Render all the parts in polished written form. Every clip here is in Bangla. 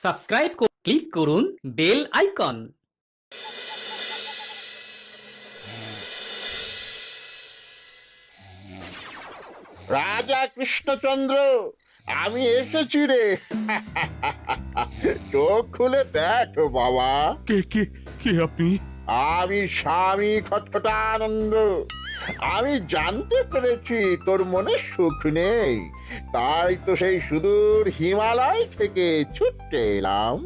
সাবস্ক্রাইব ক্লিক করুন বেল আইকন। রাজা কৃষ্ণচন্দ্র, আমি এসেছি রে। চোখ খুলে দেখ বাবা। কে কে কে আপনি? আমি স্বামী খটখটানন্দ। আমি জানতে পেরেছি তোর মনে সুখ নেই, তাই তো সেই সুদূর হিমালয় থেকে ছুটে এলাম।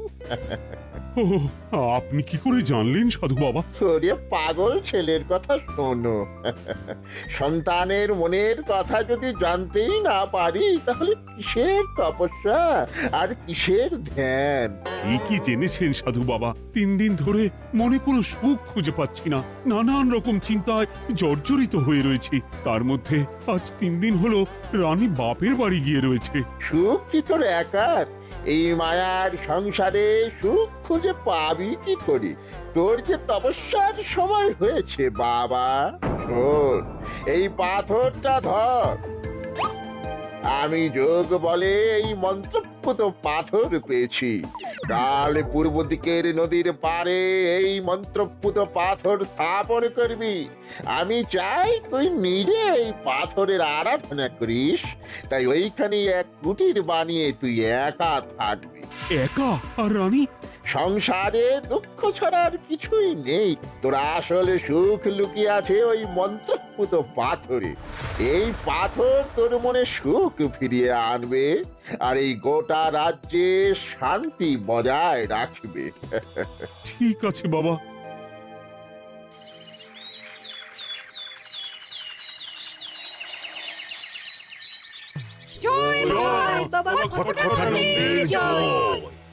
ও, আপনি কি করে জানলেন সাধু বাবা? ওরে পাগল ছেলের কথা শোনো। সন্তানের মনের কথা যদি জানতেই না পারি, তাহলে কিসের তপস্যা আর কিসের ধ্যান? কি জেনেছেন সাধু বাবা? 3 দিন ধরে মনে কোনো সুখ খুঁজে পাচ্ছি না, নানান রকম চিন্তায় জর্জরিত হয়ে রয়েছি। তার মধ্যে আজ 3 দিন হলো রানী বাপের বাড়ি গিয়ে রয়েছে। সুখ কি তোর একার? এই মায়ার সংসারে সুখ খুঁজে পাবি কি করে? তোর যে তপস্যার সময় হয়েছে বাবা। শোন, এই পাথরটা ধর। আমি যোগ বলে এই মন্ত্রপুত পাথর পেয়েছি। কাল পূর্ব দিকের নদীর পাড়ে এই মন্ত্রপুত পাথর স্থাপন করবি। আমি চাই তুই নিজে এই পাথরের আরাধনা করিস। তাই ওইখানে এক কুটির বানিয়ে তুই একা থাকবি। একা? আর রানী? সংসারে দুঃখ ছাড়ার কিছুই নেই। তোর আসলে সুখ লুকিয়ে আছে ওই মন্ত্রপুত পাথরে। এই পাথর তোর মনে সুখ ফিরিয়ে আনবে আর এই গোটা রাজ্যে শান্তি বজায় রাখবে। ঠিক আছে বাবা। জয় বাবা খটখটানন্দের জয়।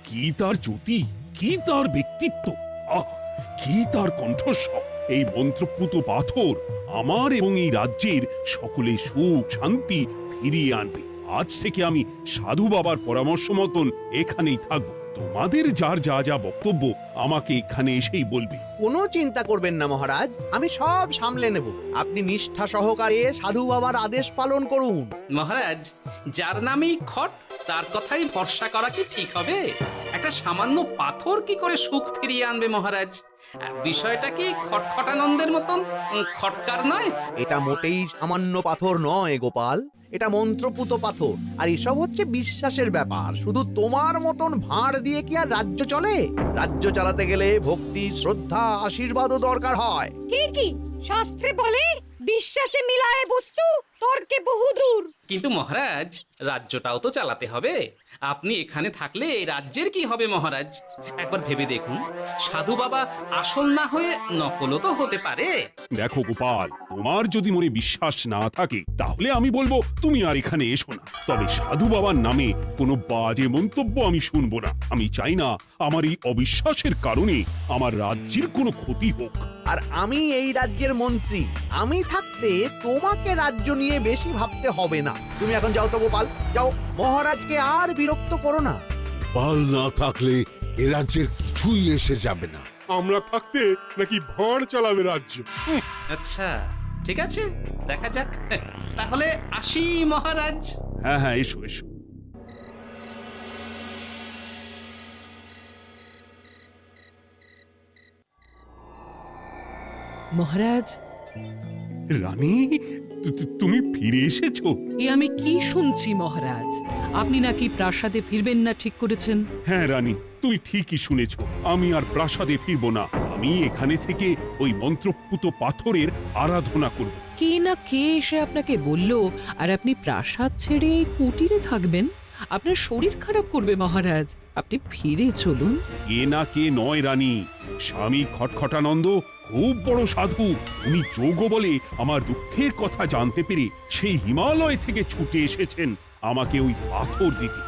কি তার জ্যোতি, কি তার ব্যক্তিত্ব, আহ, কি তার কণ্ঠস্বর! এই মন্ত্রপুত পাথর আমার এবং এই রাজ্যের সকলে সুখ শান্তি ফিরিয়ে আনবে। আজ থেকে আমি সাধু বাবার পরামর্শ মতন এখানেই থাকবো। তোমাদের যার যা যা বক্তব্য আমাকে এখানে এসেই বলবে। কোনো চিন্তা করবেন না মহারাজ, আমি সব সামলে নেব। আপনি নিষ্ঠা সহকারে সাধু বাবার আদেশ পালন করুন। মহারাজ, যার নামেই খট তার কথাই ভরসা করা কি ঠিক হবে? একটা সামান্য পাথর কি করে সুখ ফিরিয়ে আনবে মহারাজ? বিষয়টা কি খটখটানন্দের মতন খটকার নয়? এটা মোটেই সামান্য পাথর নয় গোপাল, এটা মন্ত্রপুত পাথর। আর এসব হচ্ছে বিশ্বাসের ব্যাপার। শুধু তোমার মতন ভাঁড় দিয়ে কি আর রাজ্য চলে? রাজ্য চালাতে গেলে ভক্তি, শ্রদ্ধা, আশীর্বাদও দরকার হয়। ঠিকই, শাস্ত্রে বলে বিশ্বাসে মিলায় বস্তু, তর্কে বহুদূর। কিন্তু মহারাজ, রাজ্যটাও তো চালাতে হবে। আপনি এখানে থাকলে এই রাজ্যের কি হবে মহারাজ? একবার ভেবে দেখুন, সাধু বাবা আসল না হয়ে নকলও তো হতে পারে। দেখো গোপাল, তোমার যদি মনে বিশ্বাস না থাকে তাহলে আমি বলবো তুমি আর এখানে এসো না। তবে সাধু বাবার নামে কোনো বাজে মন্তব্য আমি শুনবো না। আমি চাই না আমার এই অবিশ্বাসের কারণে আমার রাজ্যের কোনো ক্ষতি হোক। আর আমি এই রাজ্যের মন্ত্রী, আমি থাকতে তোমাকে রাজ্য নিয়ে বেশি ভাবতে হবে না। তুমি এখন যাও তো গোপাল, যাও। মহারাজকে আর বিরক্ত করো না। পাল না থাকলে এ রাজ্যের কিছুই এসে যাবে না। আমরা থাকতে নাকি ভাঁড় চালাবে রাজ্য? আচ্ছা, ঠিক আছে, দেখা যাক। তাহলে আসি মহারাজ। হ্যাঁ হ্যাঁ, এসো এসো। মহারাজ, রানী, তুমি ফিরে এসেছো? এ আমি কি শুনছি মহারাজ? আপনি নাকি প্রাসাদে ফিরবেন না ঠিক করেছেন? হ্যাঁ রানী, তুমি ঠিকই শুনেছ। আমি আর প্রাসাদে ফিরবো না। আমি এখানে থেকে ওই মন্ত্রপুত পাথরের আরাধনা করব। কে না কে এসে আপনাকে বলল আর আপনি প্রাসাদ ছেড়ে এই কুটিরে থাকবেন? আপনার শরীর খারাপ করবে মহারাজ, আপনি ফিরে চলুন। কে না কে নয় রানী, স্বামী খটখটানন্দ খুব বড় সাধু। উনি যোগ বলে আমার দুঃখের কথা জানতে পেরে সেই হিমালয় থেকে ছুটে এসেছেন আমাকে ওই পাথর দিতে।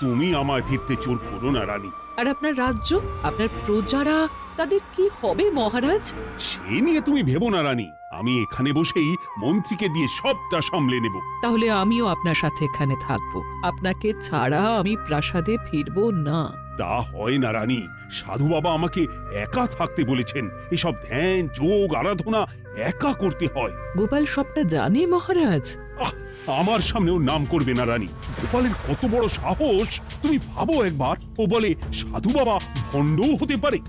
তুমি আমায় ফিরতে জোর করো না রানী। আর আপনার রাজ্য, আপনার প্রজারা, তাদের কি হবে মহারাজ? সে নিয়ে তুমি ভেবো না রানী। আমি এখানে বসেই মন্ত্রীকে দিয়ে সবটা সামলে নেব। তাহলে আমিও আপনার সাথে এখানে থাকবো। আপনাকে ছাড়া আমি প্রাসাদে ফিরবো না। তা হয় না রানী, সাধু বাবা আমাকে একা থাকতে বলেছেন। এসব ধ্যান যোগ আরাধনা একা করতে হয়। গোপাল সবটা জানে মহারাজ? আহ, আমার সামনেও নাম করবে না রানী। গোপালের কত বড় সাহস তুমি ভাবো একবার। ও বলে সাধু বাবা ভণ্ডও হতে পারে।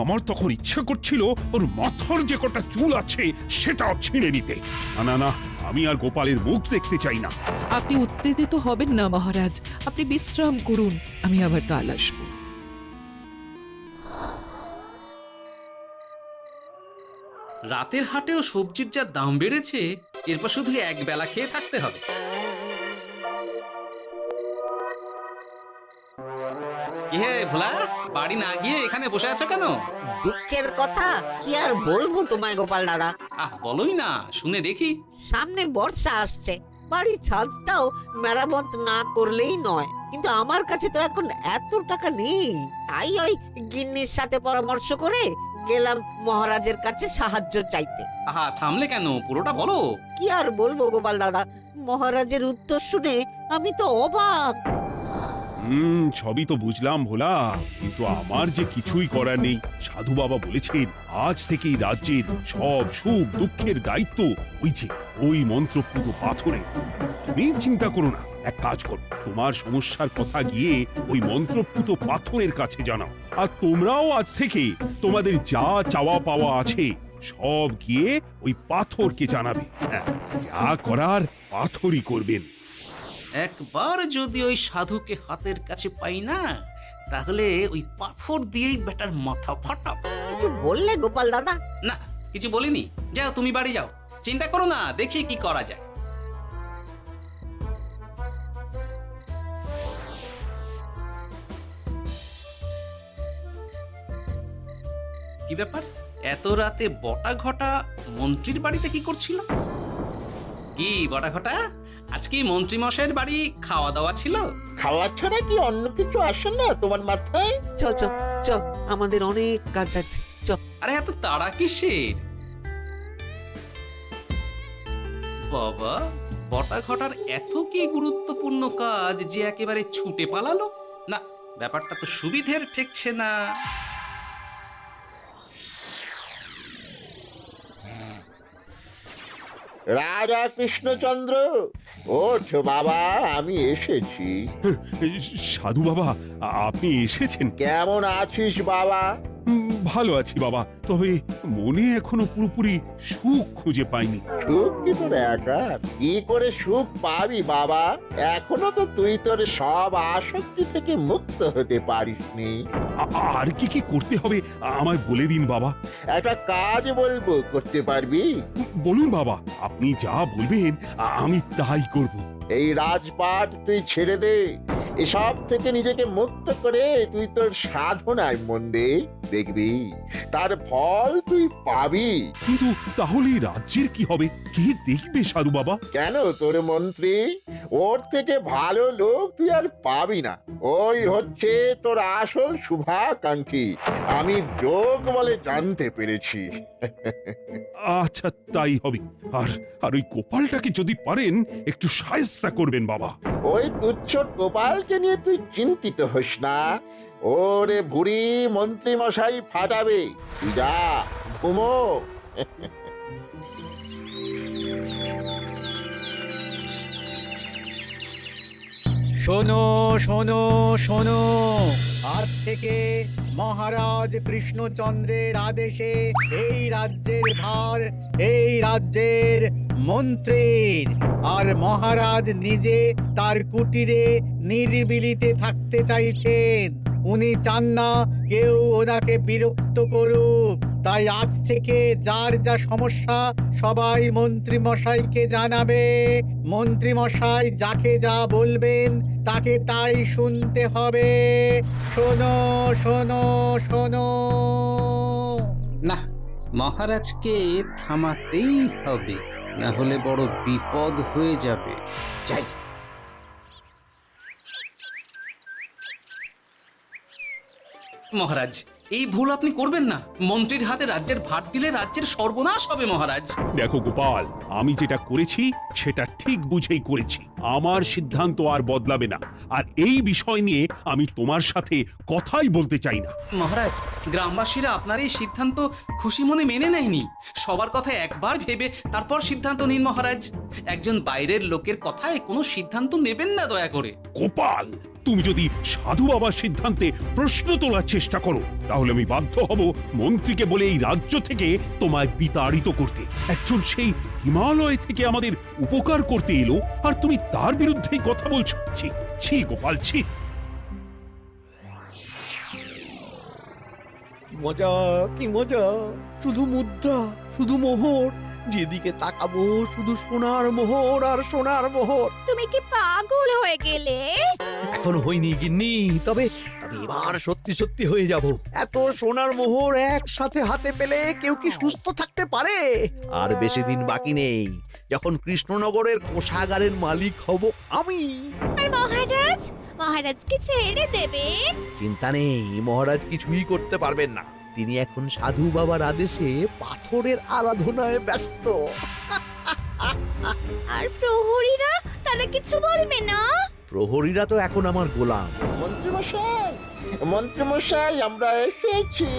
আমার তখন ইচ্ছা করছিল ওর মাথার যে কটা চুল আছে সেটাও ছিঁড়ে নিতে। না না, আমি আর গোপালের মুখ দেখতে চাই না। আপনি উত্তেজিত হবেন না মহারাজ, আপনি বিশ্রাম করুন, আমি আবার কাল আসবো। রাতের হাটেও সবজির যা দাম বেড়েছে, এরপর শুধু এক বেলা খেয়ে থাকতে হবে। কি হে ভোলা, বাড়ি না গিয়ে এখানে বসে আছো কেন? দুঃখের কথা কি আর বলবো তোমায় গোপাল দাদা। বলোই না, শুনে দেখি। সামনে বর্ষা আসছে, বাড়ির ছাদটাও মেরামত না করলেই নয়। কিন্তু আমার কাছে তো এখন এত টাকা নেই, তাই ওই গিন্নির সাথে পরামর্শ করে গেলাম মহারাজের কাছে সাহায্য চাইতে। থামলে কেন, পুরোটা বলো। কি আর বলবো গোপাল দাদা, মহারাজের উত্তর শুনে আমি তো অবাক। সবই তো বুঝলাম ভোলা, কিন্তু আমার যে কিছুই করার নেই। সাধু বাবা বলেছেন আজ থেকেই রাজ্যের সব সুখ দুঃখের দায়িত্ব ওই মন্ত্রপুত পাথরে। তুমি চিন্তা করো না, এক কাজ করো, তোমার সমস্যার কথা গিয়ে ওই মন্ত্রপুত পাথরের কাছে জানাও। আর তোমরাও আজ থেকে তোমাদের যা চাওয়া পাওয়া আছে সব গিয়ে ওই পাথরকে জানাবে। হ্যাঁ, যা করার পাথরই করবেন। একবার যদি ওই সাধুকে হাতের কাছে পাই না, তাহলে ওই পাথর দিয়েই বেটার মাথা ফাটাব। কিছু বললে গোপাল দাদা? না, কিছু বলিনি। যাও, তুমি বাড়ি যাও, চিন্তা করো না, দেখি কি করা যায়। কি ব্যাপার, এত রাতে বটা ঘটা মন্ত্রীর বাড়িতে কি করছিল? কি বটা ঘটা, আজকে মন্ত্রী মশাইয়ের বাড়ি খাওয়া দাওয়া ছিল? খাওয়া ছাড়া কি অন্য কিছু আসে না তোমার মাথায়? চ চ চ, আমাদের অনেক কাজ আছে, চ। আরে এত তাড়া কিসের? বাবা, বটা ঘটার এত কি গুরুত্বপূর্ণ কাজ যে একেবারে ছুটে পালালো? না, ব্যাপারটা তো সুবিধের ঠেকছে না। রাজা কৃষ্ণচন্দ্র, ওঠ বাবা, আমি এসেছি। সাধু বাবা, আপনি এসেছেন? কেমন আছিস বাবা? ভালো আছি বাবা, তবে মনে এখনো পুরোপুরি সুখ খুঁজে পাইনি। সুখ কি তোর একার? কি করে সুখ পাবি বাবা? এখনো তো তুই তোর সব আসক্তি থেকে মুক্ত হতে পারিসনি। আর কি কি করতে হবে আমায় বলে দিন বাবা। একটা কাজ বলবো, করতে পারবি? বলুন বাবা, আপনি যা বলবেন আমি তাই করব। এই রাজপাট তুই ছেড়ে দে, এসব থেকে নিজেকে মুক্ত করে তুই তোর সাধনায় মন দে, দেখবি তার ফল তুই পাবি। কিন্তু তাহলে রাজ্যের কি হবে? কে দেখবে সাধু বাবা? কেন, তোর মন্ত্রী? ওর থেকে ভালো লোক তুই আর পাবি না। ওই হচ্ছে তোর আসল শুভাকাঙ্ক্ষী, আমি যোগ বলে জানতে পেরেছি। আচ্ছা, তাই হবে। আর ওই গোপালটাকে যদি পারেন একটু সাহায্য করবেন বাবা। ওই তুচ্ছ গোপালকে নিয়ে তুই চিন্তিত হোস না, ওরে বুড়ি মন্ত্রী মশাই ফাটাবে। তুই যা, ঘুমো। শোনো শোনো শোনো, আজ থেকে মহারাজ কৃষ্ণচন্দ্রের আদেশে এই রাজ্যের ভার এই রাজ্যের মন্ত্রীর। আর মহারাজ নিজে তার কুটিরে নিরিবিলিতে থাকতে চাইছেন। উনি চান না কেউ ওনাকে বিরক্ত করুক। তাই আজ থেকে যার যা সমস্যা সবাই মন্ত্রী মশাইকে জানাবে। মন্ত্রী মশাই যাকে যা বলবেন তাকে তাই শুনতে হবে। শোনো শোনো শোনো। না, মহারাজকে থামাতেই হবে, না হলে বড় বিপদ হয়ে যাবে। যাই। মহারাজ, এই ভুল আপনি করবেন না। মন্ত্রীর হাতে রাজ্যের ভার দিলে রাজ্যের সর্বনাশ হবে মহারাজ। দেখো গোপাল, আমি যেটা করেছি সেটা ঠিক বুঝেই করেছি। আমার সিদ্ধান্ত আর বদলাবে না, আর এই বিষয় নিয়ে আমি তোমার সাথে কথাই বলতে চাই না। মহারাজ, গ্রামবাসীরা আপনার এই সিদ্ধান্ত খুশি মনে মেনে নেয়নি। সবার কথা একবার ভেবে তারপর সিদ্ধান্ত নিন মহারাজ। একজন বাইরের লোকের কথায় কোনো সিদ্ধান্ত নেবেন না দয়া করে। গোপাল, তুমি যদি সাধু বাবার সিদ্ধান্তে প্রশ্ন তোলার চেষ্টা করো, তাহলে আমি বাধ্য হব মন্ত্রীকে বলে এই রাজ্য থেকে তোমায় বিতাড়িত করতে। একজন সেই হিমালয় থেকে আমাদের উপকার করতে এলো, আর তুমি তার বিরুদ্ধেই কথা বলছো। ছি ছি গোপাল, ছি। মজা, কি মজা! শুধু মুদ্রা, শুধু মোহর, যেদিকে তাকাবো শুধু সোনার মোহর আর সোনার মোহর। তুমি কি পাগল হয়ে গেলে? এখন হইনি গিন্নি, তবে তবে এবার সত্যি সত্যি হয়ে যাব। এত সোনার মোহর একসাথে হাতে পেলে কেউ কি সুস্থ থাকতে পারে? আর বেশি দিন বাকি নেই যখন কৃষ্ণনগরের কোষাগারের মালিক হব আমি। আর মহারাজ, মহারাজকে ছেড়ে দেবেন? চিন্তা নেই, মহারাজ কিছুই করতে পারবেন না। তিনি এখন সাধু বাবার আদেশে পাথরের আরাধনায় ব্যস্ত। আর প্রহরীরা, তারা কিছু বলবে না? প্রহরীরা তো এখন আমার গোলাম। মন্ত্রীমশাই, মন্ত্রীমশাই, আমরা এসেছি।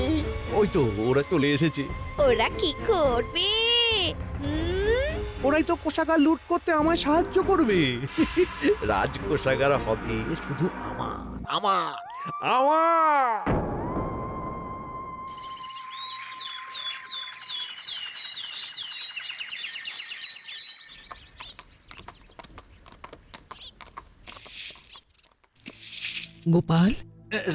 ওই তো ওরা চলে এসেছে। ওরা কি করবে? ওরাই তো কোষাগার লুট করতে আমায় সাহায্য করবে। রাজ কোষাগার হবে শুধু আমার, আমার, আমার। গোপাল,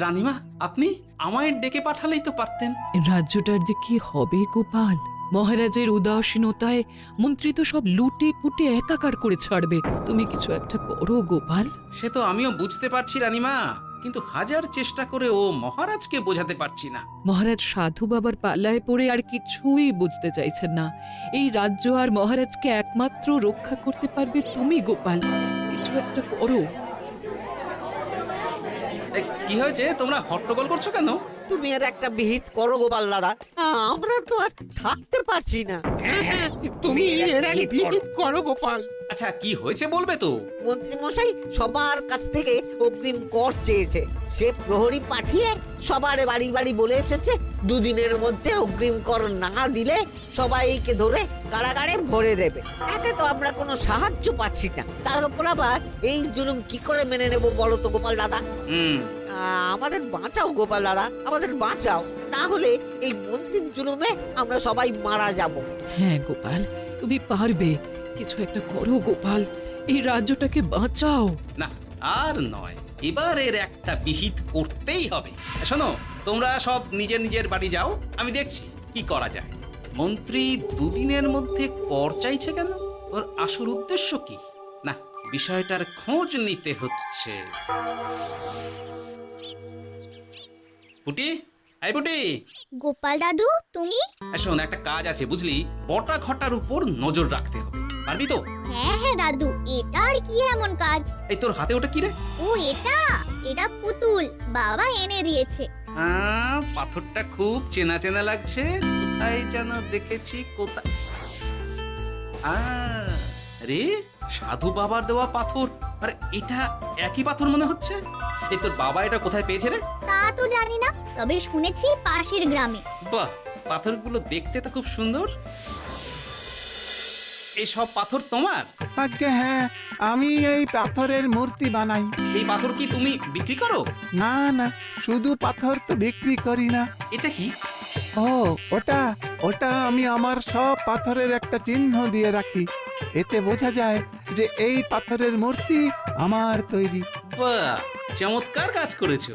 রানীমা, আপনি আমায় ডেকে পাঠালেই তো পারতেন। রাজ্যটার যে কি হবে গোপাল? মহারাজের উদাসীনতায় মন্ত্রী তো সব লুটে পুটে একাকার করে ছাড়বে। তুমি কিছু একটা করো গোপাল। সে তো আমিও বুঝতে পারছি রানীমা, কিন্তু হাজার চেষ্টা করে ও মহারাজকে বোঝাতে পারছি না। মহারাজ সাধু বাবার পাল্লায় পড়ে আর কিছুই বুঝতে চাইছেন না। এই রাজ্য আর মহারাজকে একমাত্র রক্ষা করতে পারবে তুমি গোপাল। কিছু একটা করো। কি হয়েছে? তোমরা হট্টগোল করছো কেন? তুমি আর একটা বিহিত করো গোপাল দাদা, আমরা তো আর থাকতে পারছি না। তুমি এর এক বিহিত করো গোপাল। আচ্ছা, কি হয়েছে বলবে তো? মন্ত্রী মশাই সবার কাছ থেকে অগ্রিম কর চেয়েছে। সে প্রহরী পাঠিয়ে সবার বাড়ি বাড়ি বলে এসেছে, দুদিনের মধ্যে অগ্রিম কর না দিলে সবাইকে ধরে কারাগারে ভরে দেবে। একে তো আমরা কোনো সাহায্য পাচ্ছি না, তার উপর আবার এই জুলুম কি করে মেনে নেব বলো তো গোপাল দাদা? আমাদের বাঁচাও গোপাল দাদা, আমাদের বাঁচাও, না হলে এই মন্ত্রীর জুলুমে আমরা সবাই মারা যাব। হ্যাঁ গোপাল, তুমি পারবে। কিছু একটা করো গোপাল, এই রাজ্যটাকে বাঁচাও। না, আর নয়, এবার এর একটা বিহিত করতেই হবে। শোনো, তোমরা সব নিজের নিজের বাড়ি যাও, আমি দেখছি কি করা যায়। মন্ত্রী দুদিনের মধ্যে কর চাইছে কেন? ওর আসল উদ্দেশ্য কি? না, বিষয়টার খোঁজ নিতে হচ্ছে। পুটি, এই পুটি। গোপাল দাদু, তুমি? শোন, একটা কাজ আছে বুঝলি, বটা ঘটার উপর নজর রাখতে হবে। পারবি তো? হ্যাঁ হ্যাঁ দাদু, এটা আর কি এমন কাজ? এই তোর হাতে ওটা কি রে? ও এটা পুতুল, বাবা এনে দিয়েছে। পাথরটা খুব চেনা চেনা লাগছে, কোথায় যেন দেখেছি। কোথায়? রে, সাধু বাবার দেওয়া পাথর। আরে এটা একই পাথর মনে হচ্ছে। এই তোর বাবা এটা কোথায় পেয়েছে রে? তা তো জানি না, তবে শুনেছি পাশের গ্রামে। বাহ, পাথরগুলো দেখতে তো খুব সুন্দর। এই সব পাথর তোমার? আজ্ঞে হ্যাঁ, আমি এই পাথরের মূর্তি বানাই। এই পাথর কি তুমি বিক্রি করো? না না, শুধু পাথর তো বিক্রি করি না। এটা কি? ও, ওটা আমি আমার সব পাথরের একটা চিহ্ন দিয়ে রাখি। এতে বোঝা যায় যে এই পাথরের মূর্তি আমার তৈরি। বাহ, চমৎকার কাজ করেছো।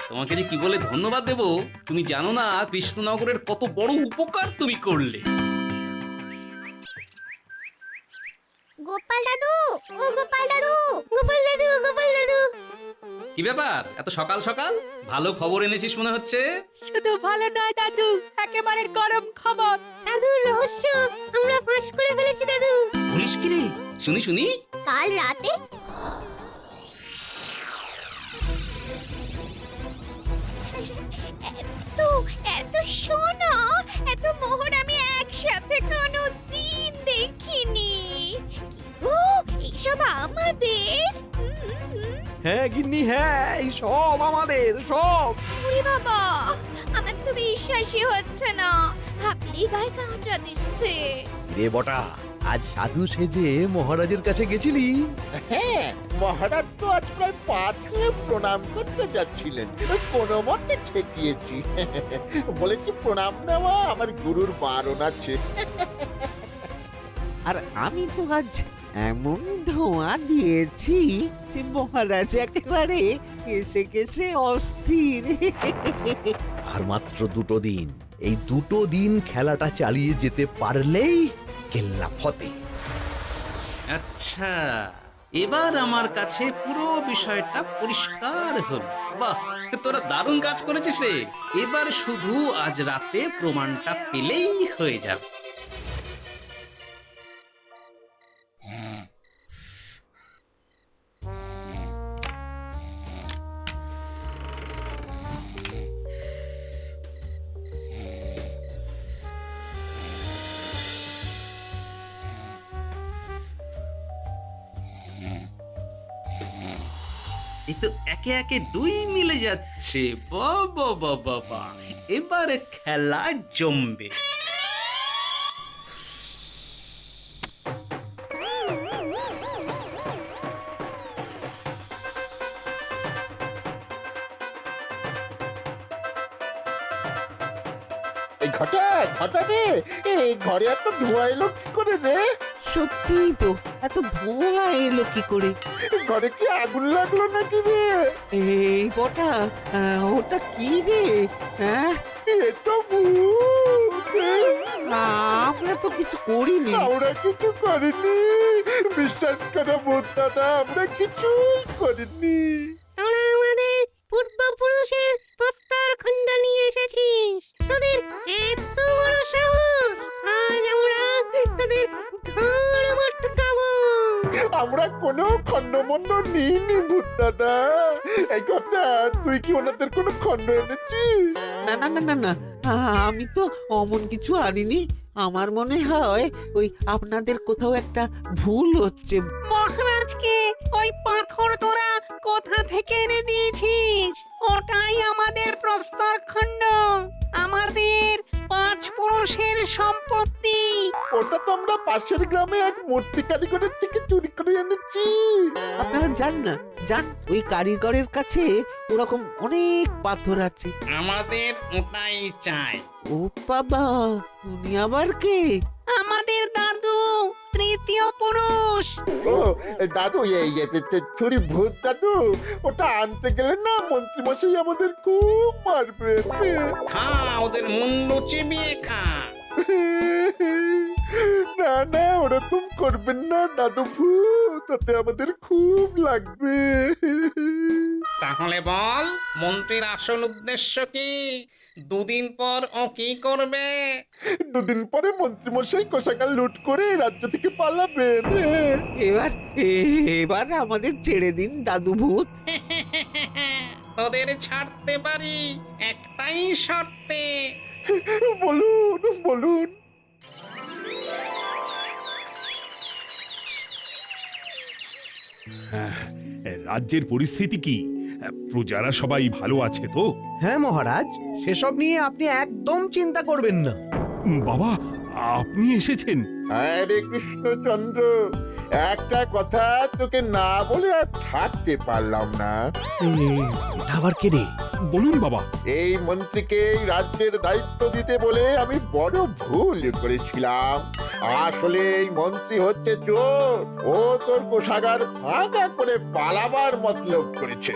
তোমাকে যে কি বলে ধন্যবাদ দেব তুমি জানো না। কৃষ্ণনগরের কত বড় উপকার তুমি করলে। গোপাল দাদু, ও গোপাল দাদু, গোপাল দাদু, গোপাল দাদু। কি ব্যাপার, এত সকাল সকাল? ভালো খবর এনেছিস মনে হচ্ছে। শুধু ভালো নয় দাদু, একেবারে গরম খবর। দাদু, রহস্য আমরা ফাঁস করে ফেলেছি দাদু। বলিস কি রে? শুনি শুনি। কাল রাতে এত এত সোনা এত মোহর আমি একসাথে কোনো দিন দেখিনি কি গো এইসব আমাদের হ্যাঁ গিন্নি, হ্যাঁ, এই সব আমাদের, সব। ওরে বাবা আমার তো বিশ্বাসই হচ্ছে না ভাবলেই গায়ে কাঁটা দিচ্ছে রে বটা, আজ সাধু সেজে মহারাজের কাছে গেছিলি? হ্যাঁ, মহারাজ তো আজ প্রায় পা ছুঁয়ে প্রণাম করতে যাচ্ছিলেন, কোনো মতে ঠেকিয়েছি। বলেছি প্রণাম নেওয়া আমার গুরুর বারণ আছে। আর আমি তো আজ এমন ধোঁয়া দিয়েছি যে মহারাজ একেবারে কেসে কেসে অস্থির। আর মাত্র 2 দিন, এই 2 দিন খেলাটা চালিয়ে যেতে পারলেই কেল্লা ফতে। আচ্ছা, এবার আমার কাছে পুরো বিষয়টা পরিষ্কার হলো। বাহ, তোরা দারুণ কাজ করেছিস রে। এবার শুধু আজ রাতে প্রমাণটা পেলেই হয়ে যাবে। এই তো একে একে 2 মিলে যাচ্ছে। বাবা বাবা বাবা, এবার খেলা জমবে। এই ঘটা ঘটা রে, এই ঘরে এত ধোঁয়া এলো কি করে রে? সত্যি তো, এত ধোঁয়া এলো কি করে? ঘরে কি আগুন লাগলো নাকি রে? এই বটা, ওটা কি রে? হ্যাঁ, এ তো ভূত। আমরা তো কিছু করিনি। আমরা কিছু করিনি, বিশ্বাস করো ভূত দাদা, আমরা কিছুই করিনি। তোরা আমাদের পূর্বপুরুষের প্রস্তর খণ্ড নিয়ে এসেছিস তোদের এত বড় সাহস আজ আমরা তোদের ঘর মটকাবো আমরা কোনো খণ্ডমণ্ড নিইনি ভূত দাদা। এই কথা, তুই কি ওনাদের কোনো খণ্ড এনেছিস? না না না না না, আমি তো অমন কিছু আনিনি। আমার মনে হয় ওই আপনাদের কোথাও একটা ভুল হচ্ছে। মহারাজকে ওই পাথর তোরা কোথা থেকে এনে দিয়েছিস? ওটাই আমাদের প্রস্তর খণ্ড, আমাদের 5 পুরুষের সম্পত্তি। ওটা তো আমরা পাশের গ্রামে এক মূর্তি কারিগরের থেকে চুরি করে এনেছি। আপনারা যান না, যান, ওই কারিগরের কাছে ওরকম অনেক পাথর আছে। আমাদের ওটাই চাই। ও বাবা, উনি আবার কে? আমাদের দাদু তৃতীয় পুরুষ। ও দাদু, এই ছুরি ভূত দাদু, ওটা আনতে গেলে না মন্ত্রী মশাই আমাদের খুব মারবে। খা, ওদের মুন্ডু চিবিয়ে খা। না না, ওরকম করবেন না দাদু ভূত, তাতে আমাদের খুব লাগবে। তাহলে বল, মন্ত্রীর আসল উদ্দেশ্য কি? 2 দিন পর ও কি করবে? 2 দিন পরে মন্ত্রী মশাই কোষাগার লুট করে রাজ্য থেকে পালাবেন। এবার এবার আমাদের ছেড়ে দিন দাদু ভূত। তোদের ছাড়তে পারি একটাই শর্তে। বলুন বলুন। রাজ্যের পরিস্থিতি কি? প্রজারা সবাই ভালো আছে তো? হ্যাঁ মহারাজ, সেসব নিয়ে আপনি একদম চিন্তা করবেন না। বাবা, আপনি এসেছেন? আরে কৃষ্ণচন্দ্র, একটা কথা তোকে না বলে আর থাকতে পারলাম না। এটা আবার কে রে? বলুন বাবা। এই মন্ত্রীকে এই রাজ্যের দায়িত্ব দিতে বলে আমি বড় ভুল করেছিলাম। আসলে এই মন্ত্রী হচ্ছে চোর, ও তোর কোষাগার ফাঁকা করে পালাবার মতলব করেছে।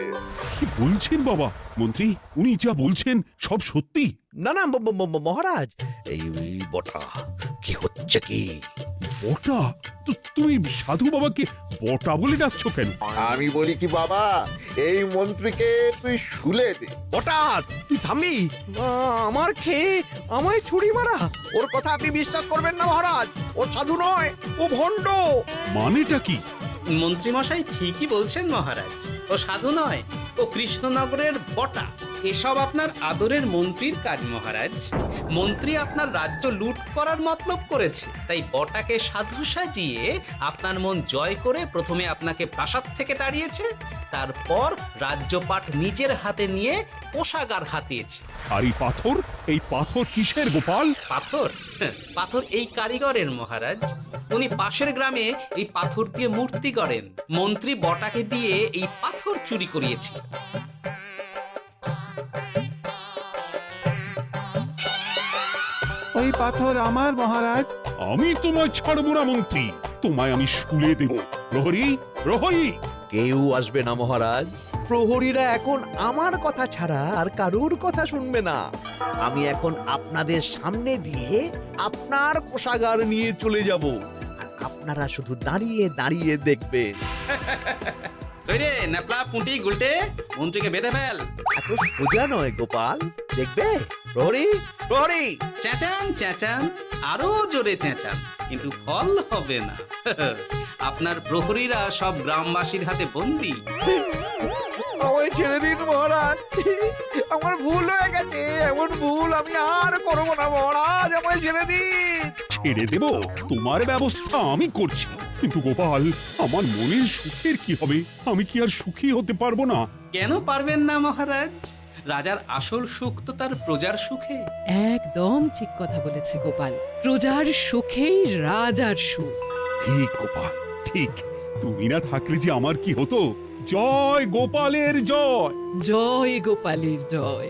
কি বলছেন বাবা? মন্ত্রী, উনি যা বলছেন সব সত্যি? না না মহারাজ, এই বটা কি হচ্ছে কি? বটা? তো তুমি সাধু বাবাকে বটা বলে ডাকছো কেন? আমি বলি কি বাবা, এই মন্ত্রীকে তুই শুলে দে। বটা, তুই থামবি? আমার খেয়ে আমায় ছুরি মারা? ওর কথা আপনি বিশ্বাস করবেন না মহারাজ, ও সাধু নয়, ও ভণ্ড। মানেটা কি? মন্ত্রী মশাই ঠিকই বলছেন মহারাজ। ও সাধু নয়, ও কৃষ্ণনগরের বটা। এসব আপনার আদরের মন্ত্রীর কাজ মহারাজ। মন্ত্রী আপনার রাজ্য লুট করার মতলব করেছে, তাই বটাকে সাধু সাজিয়ে আপনার মন জয় করে প্রথমে আপনাকে প্রাসাদ থেকে তাড়িয়েছে, তারপর রাজ্যপাট নিজের হাতে নিয়ে কোষাগার হাতিয়েছে। আর এই পাথর কিসের গোপাল? পাথর? পাথর এই কারিগরের মহারাজ। উনি পাশের গ্রামে এই পাথর দিয়ে মূর্তি গড়েন। মন্ত্রী বটাকে দিয়ে এই পাথর চুরি করিয়েছে। ওই পাথর আমার মহারাজ। আমি তোমায় ছাড়বো না মন্ত্রী, তোমায় আমি শুলে দেব। প্রহরী, প্রহরী! কেউ আসবে না মহারাজ। প্রহরীরা এখন আমার কথা ছাড়া আর কারুর কথা শুনবে না। আমি এখন আপনাদের সামনে দিয়ে আপনার কোষাগার নিয়ে চলে যাব, আর আপনারা শুধু দাঁড়িয়ে দাঁড়িয়ে দেখবেন। রে ন্যাপলা পুঁটি গুলটে, মন্ত্রীকে বেঁধে ফেল। এত সোজা নয় গোপাল, দেখবে? প্রহরী, প্রহরী! চেঁচান চেঁচান, আরো জোরে চেঁচান, কিন্তু ফল হবে না। আপনার প্রহরীরা সব গ্রামবাসীর হাতে বন্দী। আমায় ছেড়ে দিন মহারাজ, আমার ভুল হয়ে গেছে। এমন ভুল আমি আর করবো না মহারাজ, আমায় ছেড়ে দিন। ছেড়ে দেব? তোমার ব্যবস্থা আমি করছি। কিন্তু গোপাল, আমার মনের সুখের কি হবে? আমি কি আর সুখী হতে পারবো না? কেন পারবেন না মহারাজ? রাজার আসল সুখ তো তার প্রজার সুখে। একদম ঠিক কথা বলেছে গোপাল। প্রজার সুখেই রাজার সুখ। ঠিক গোপাল, ঠিক। তুমি না থাকলে যে আমার কি হতো? জয় গোপালের জয়! জয় গোপালের জয়।